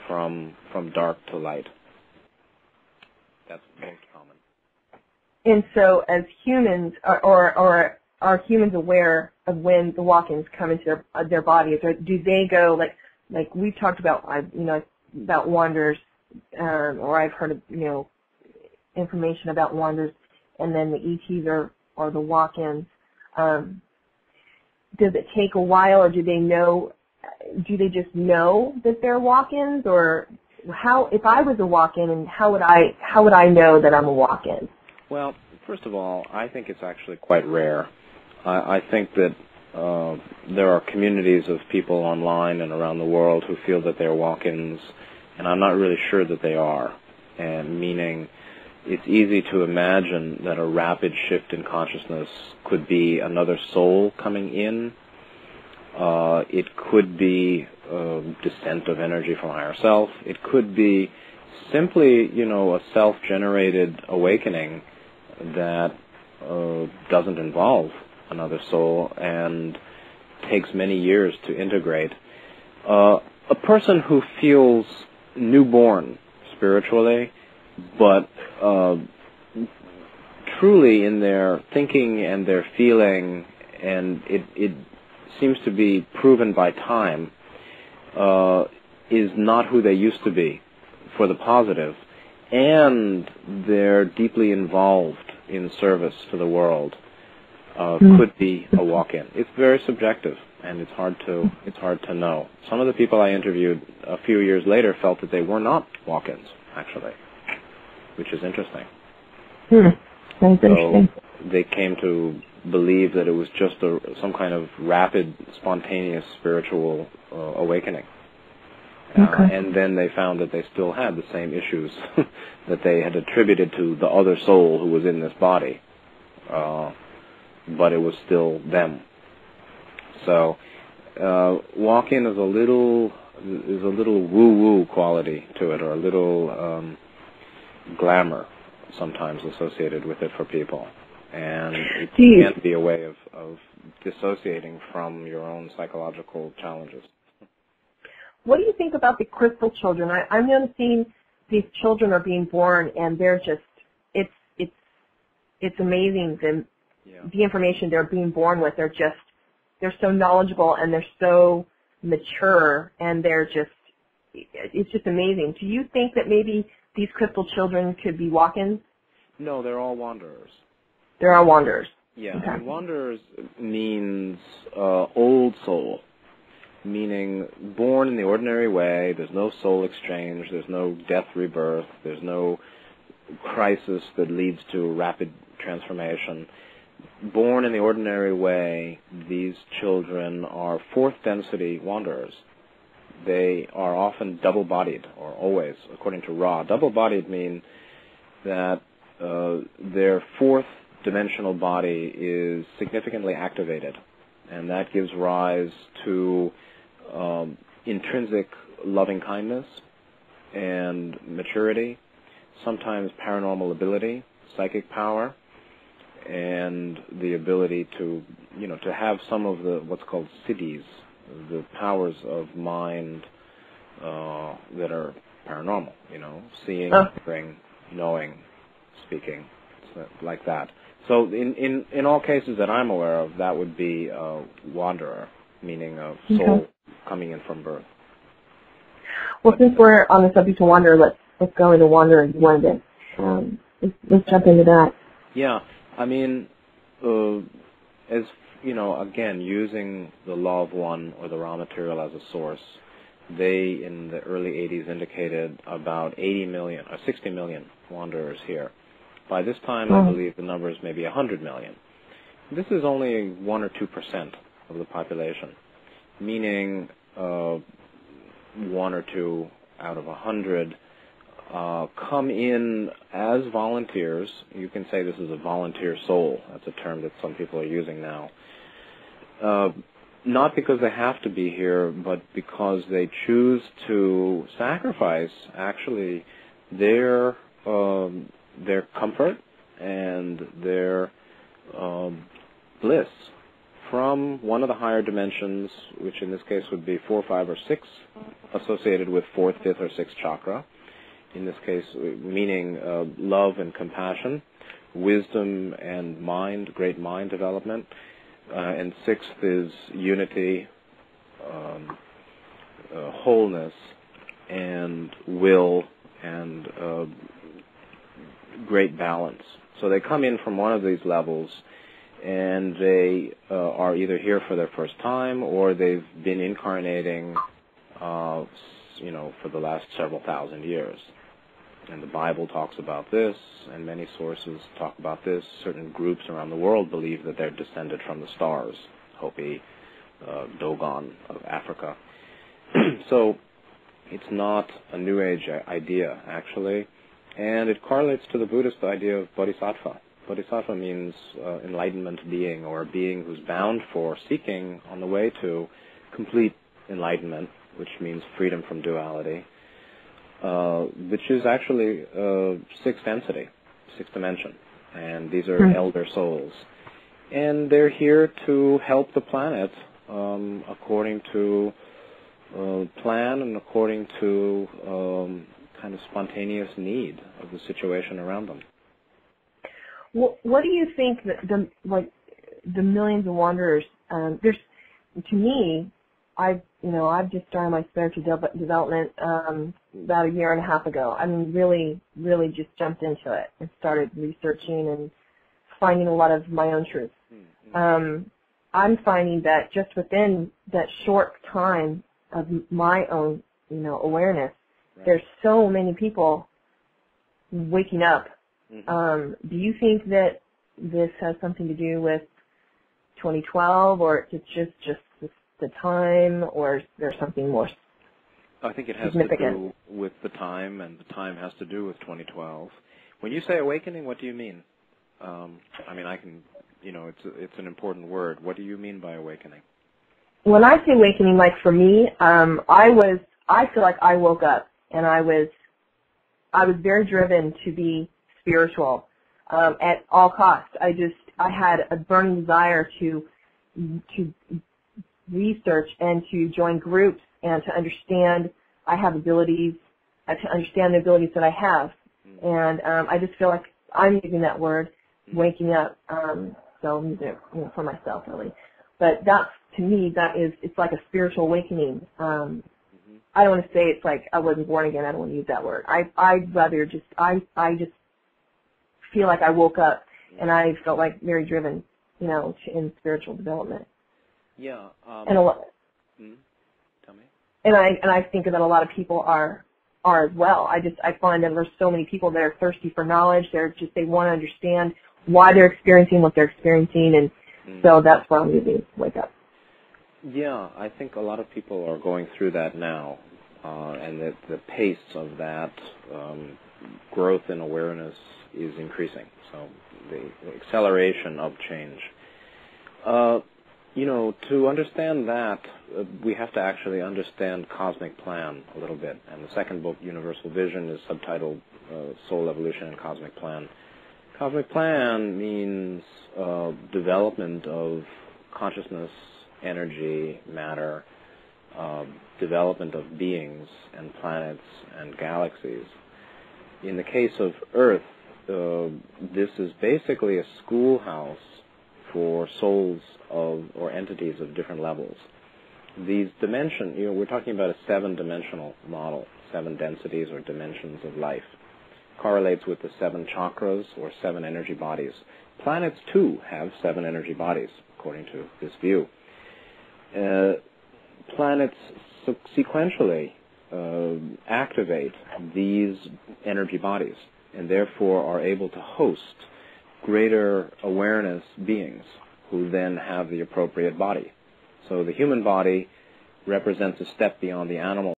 from dark to light. That's most common. And so, as humans, or are humans aware of when the walk-ins come into their bodies, or do they go like we've talked about, about wanderers, or I've heard of information about wanderers, and then the ETs or the walk-ins. Does it take a while, or do they know? Do they just know that they're walk-ins, or how? If I was a walk-in, and how would I know that I'm a walk-in? Well, first of all, I think it's actually quite rare. I think that there are communities of people online and around the world who feel that they're walk-ins, and I'm not really sure that they are. And meaning, it's easy to imagine that a rapid shift in consciousness could be another soul coming in. It could be descent of energy from higher self. It could be simply, a self-generated awakening that doesn't involve another soul and takes many years to integrate. A person who feels newborn spiritually, but truly in their thinking and their feeling, and it seems to be proven by time, is not who they used to be for the positive, and they're deeply involved in service to the world, could be a walk-in. It's very subjective, and it's hard to know. Some of the people I interviewed a few years later felt that they were not walk-ins, actually, which is interesting. That's interesting. So they came to believe that it was just some kind of rapid, spontaneous spiritual awakening. And then they found that they still had the same issues that they had attributed to the other soul who was in this body, but it was still them. So walk-in is a little woo-woo quality to it, or a little glamour sometimes associated with it for people, and it can be a way of dissociating from your own psychological challenges. What do you think about the crystal children? I'm noticing these children are being born, and they're just, it's amazing the information they're being born with. They're so knowledgeable, and they're so mature, and it's just amazing. Do you think that maybe these crystal children could be walk-ins? No, they're all wanderers. They're all wanderers. Yeah, okay. And wanderers means old soul, meaning born in the ordinary way. There's no soul exchange. There's no death rebirth. There's no crisis that leads to rapid transformation. Born in the ordinary way, these children are fourth density wanderers. They are often double-bodied, or always, according to Ra. Double-bodied mean that their fourth dimensional body is significantly activated, and that gives rise to intrinsic loving kindness and maturity, sometimes paranormal ability, psychic power, and the ability to have some of the what's called siddhis, the powers of mind that are paranormal, seeing, hearing, knowing, speaking, like that. So in all cases that I'm aware of, that would be a wanderer, meaning a soul coming in from birth. Well, since we're on the subject of wanderer, let's go into wanderer. You wanted to let's jump into that. Yeah, I mean, as again, using the law of one or the raw material as a source, they in the early 80s indicated about 80 million or 60 million wanderers here. By this time, I believe the number is maybe 100 million. This is only 1 or 2% of the population, meaning 1 or 2 out of 100 come in as volunteers. You can say this is a volunteer soul. That's a term that some people are using now. Not because they have to be here, but because they choose to sacrifice, actually, their comfort and their bliss from one of the higher dimensions, which in this case would be 4, 5, or 6, associated with 4th, 5th, or 6th chakra. In this case, meaning love and compassion, wisdom and mind, great mind development. And 6th is unity, wholeness, and will, and great balance. So they come in from one of these levels, and they are either here for their first time, or they've been incarnating, for the last several thousand years. And the Bible talks about this, and many sources talk about this. Certain groups around the world believe that they're descended from the stars, Hopi, Dogon of Africa. So it's not a New Age idea, actually, and it correlates to the Buddhist idea of bodhisattva. Bodhisattva means enlightenment being, or a being who's bound for seeking on the way to complete enlightenment, which means freedom from duality, which is actually sixth density, sixth dimension. And these are elder souls. And they're here to help the planet according to plan and according to kind of spontaneous need of the situation around them. What do you think that the millions of wanderers? To me, I've just started my spiritual development about a year and a half ago. I mean, really just jumped into it and started researching and finding a lot of my own truths. I'm finding that just within that short time of my own, awareness, there's so many people waking up. Do you think that this has something to do with 2012, or it's just the time, or is there something more I think it has to do with the time, and the time has to do with 2012. When you say awakening, what do you mean? It's an important word. What do you mean by awakening? When I say awakening, like for me, I feel like I woke up, and I was very driven to be spiritual at all costs. I had a burning desire to research and to join groups and to understand I have abilities, to understand the abilities that I have. And I just feel like I'm using that word, waking up, so I'm using it for myself really. But that's, to me, it's like a spiritual awakening. I don't want to say it's like I wasn't born again. I don't want to use that word. I'd rather just, I just feel like I woke up and I felt like very driven, in spiritual development. Yeah. And a lot. Tell me. And I think that a lot of people are as well. I find that there's so many people that are thirsty for knowledge. They want to understand why they're experiencing what they're experiencing, and so that's why I'm using wake up. Yeah, I think a lot of people are going through that now, and the pace of that growth in awareness is increasing. So the acceleration of change. To understand that, we have to actually understand cosmic plan a little bit. And the second book, Universal Vision, is subtitled Soul Evolution and Cosmic Plan. Cosmic plan means development of consciousness, energy, matter, development of beings and planets and galaxies. In the case of Earth, this is basically a schoolhouse for souls or entities of different levels. These dimensions, we're talking about a 7-dimensional model, 7 densities or dimensions of life. Correlates with the 7 chakras or 7 energy bodies. Planets, too, have 7 energy bodies, according to this view. Planets sequentially activate these energy bodies and therefore are able to host greater awareness beings who then have the appropriate body. So the human body represents a step beyond the animal